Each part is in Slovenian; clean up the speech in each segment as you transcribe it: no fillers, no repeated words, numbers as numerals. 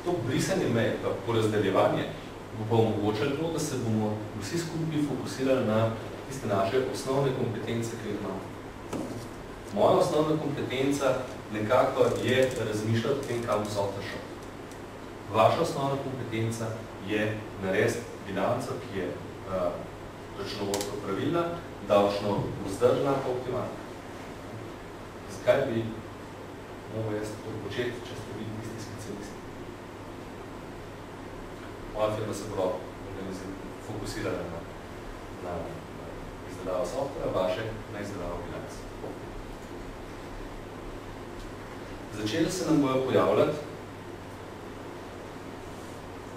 To brisanje meje, pa porazdeljevanje, bo pa omogočalo to, da se bomo vsi skupaj fokusirali na tiste naše osnovne kompetence, ki jih imamo. Moja osnovna kompetenca nekako je razmišljati o tem, kam bo software šel. Vaša osnovna kompetenca je narediti bilanco, ki je računovodsko pravilna, davčno vzdržna pa optimalna. Zakaj bi mogo jaz to početi, če ste bili tisti specialisti? Moja firma se prav fokusirala na izdelavo softvera, vaše na izdelavo bilance. Začeli se nam bojo pojavljati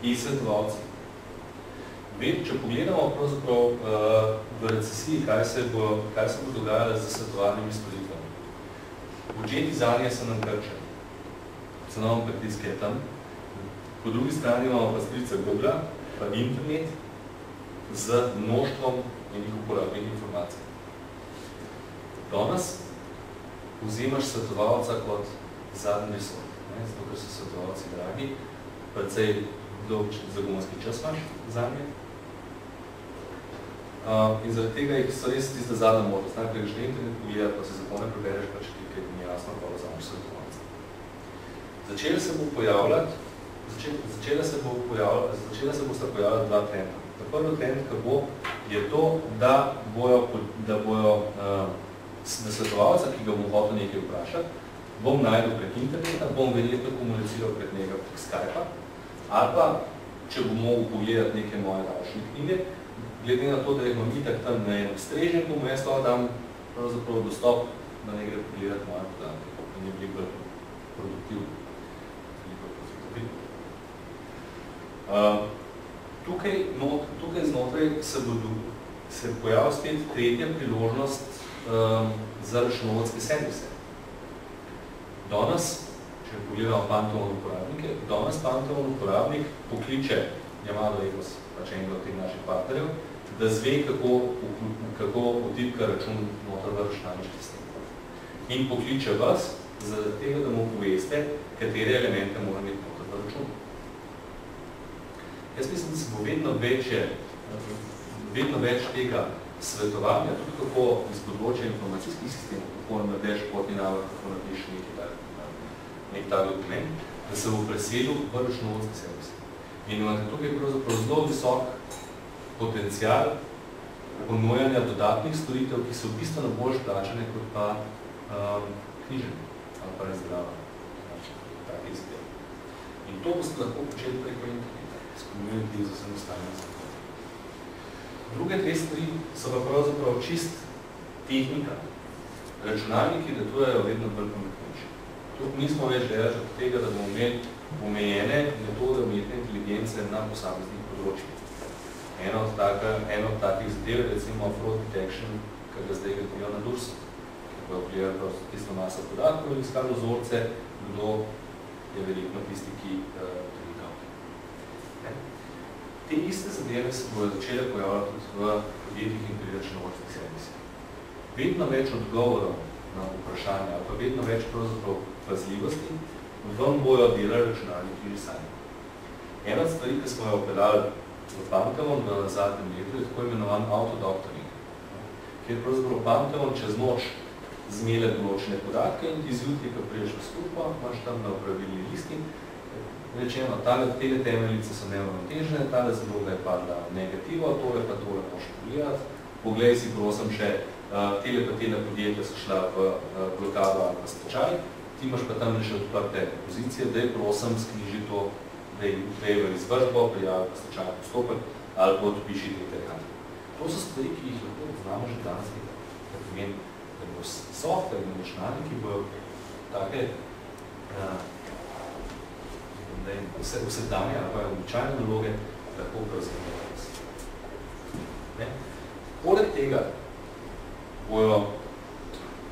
e-svetovalci. Če pogledamo pravzaprav v recesiji, kaj se bo dogajalo z svetovalnimi storitvami. Budžeti zanje so nam krčeni. Cenovno pritisk je tam. Po drugi strani imamo pa strica Google, pa internet z mnoštvom enih uporabnih informacij. Danes vzemaš svetovalca kot zadnji resor, zato ker so svetovalci dragi, precej dolg zagonski čas imaš zanje. In zaradi tega so res tista zadnja možnost. Najprej greš na internet pogledati, pa se zakone prebereš, pa če ti ni jasno, pa vzameš svetovalca. Začela se bosta pojavljati dva trenda. Prvi trend, ki bo, je to, da svetovalca, ki ga bom hotel nekaj vprašati, bom najdel prek interneta, bom verjetno komuniciral prek njega prek Skype-a, ali pa, če bom mogel pogledati neke moje davčne knjige, glede na to, da jih imam itak tam na enem strežniku, mu jaz to dam pravzaprav dostop, da ne gre pogledati moje podatke, da ne bi bolj produktivno. Tukaj znotraj se pojavlja spet tretja priložnost za računovodske servise. Danes, če pogledamo Pantone uporabnike, danes Pantone uporabnik pokliče Yamaha Ecos, pač enega od teh naših partnerjev, da zve, kako utipka račun noter v računalniški sistem. In pokliče vas, zaradi tega, da mu poveste, katere elemente mora imeti noter v računu. Jaz mislim, da se bo vedno več tega svetovanja, tudi kako iz področja informacijskih sistemov, kako naredeš potni nalog, kako napiš nek ta dokument, da se bo preselil v računovodske servise. In imate tukaj pravzaprav zelo visok potencial ponujanja dodatnih storitev, ki so bistveno bolj plačane kot pa knjiženje ali pa razdelava takih zadev. In to boste lahko počeli preko interneta, s community za samostalne zakone. Druge dve stvari so pa pravzaprav čist tehnika. Računalniki delujejo vedno bolj pametnejši. Tukaj nismo več deležni od tega, da bomo imeli omejene metode umetne inteligence na posameznih področjih. Eno od takih zadev je recimo fraud detection, ki ga zdaj gradijo na DURS, ki bojo pogledali tisto maso podatkov in iskali vzorce, kdo je verjetno tisti, ki tudi davki. Te iste zadeve se bojo začele pojavljati tudi v podjetjih in pri računovodskih servisih. Vedno več odgovorov na vprašanje, ali pa vedno več pravzaprav pazljivosti, vam bojo delali računalniki že sami. Ena od stvari, ki smo jo opeljali v Pantheon v zadnjem letu, je tako imenovan autodoktoring, kjer pravzaprav Pantheon čez noč zmele določene podatke in ti zjutri, ko priješ v službo, imaš tam na opravilni listi, rečeno, tele temeljice so neuravnotežene, tale zaloga je padla negativo, tole pa tole moš pogledati, poglej si prosim še, tele pa tele podjetja so šla v blokado ali pa stečaj, ti imaš pa tam še odprte pozicije, da je prosim skriži to, da je v izvršbo, prijavi pa stečaj postopek ali pa odpiši te terjane. To so stvari, ki jih lahko znamo že danes tega. To pomeni, da bo software in računalniki bojo take vsedanje ali pa običajne naloge lahko prevzeti. Poleg tega bojo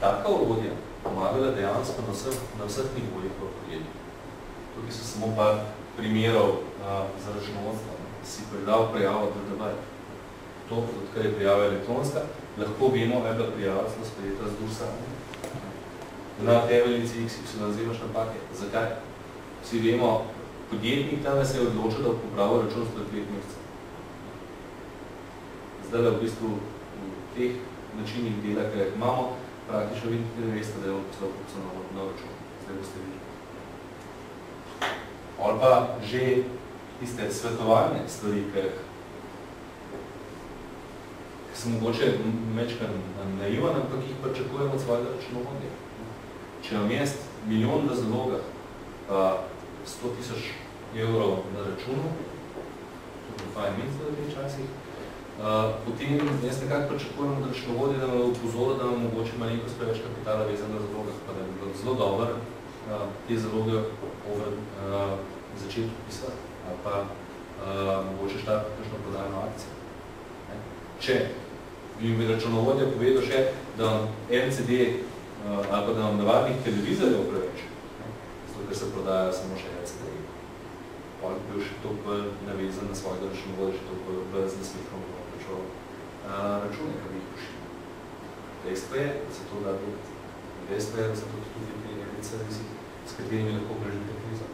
taka orodja pomagala dejansko na vseh nivojih v podjetju. Tukaj so samo par primerov za računovodstvo. Si predal prijavo DDV. To, odkar je prijava elektronska, lahko vemo, da je bila prijava sprejeta z DURS-a. Na temeljnici X, ki se nazivaš napake. Zakaj? Vsi vemo, podjetnik tam se je odločil, da popravi račun za 2 mesecev. Zdaj v bistvu v teh načinih dela, ki jih imamo, praktično vidite, ne veste, da je poslal na račun. Zdaj boste videli. Ali pa že tiste svetovalne stvari, ki so mogoče mečkaj naivan, ampak jih pričakujemo od svojega računovodja. Če vam jaz milijon v zalogah, pa 100 000 evrov na računu, to je fajn mesec v teh časih, potem jaz nekako pričakujem od računovodja, da me upozori, da vam mogoče malenkost preveč kapitala vezan na zalogah, pa da bi bilo zelo dobro te zaloge začeti pisati, ali pa mogoče štartiti kakšno prodajno akcijo. Če bi mi računovodja povedal še, da vam LCD ali pa da vam navadnih televizorjev preveč, zato ker se prodajajo samo še LCD. Pa bi bil še to bolj navezan na svojega računovodja, še to bolj z nasmehom plačal račune, ki bi jih pošli. Dejstvo je, da se to da delati. Dejstvo je, da se to tudi te servisi, s katerimi lahko preživite krizo.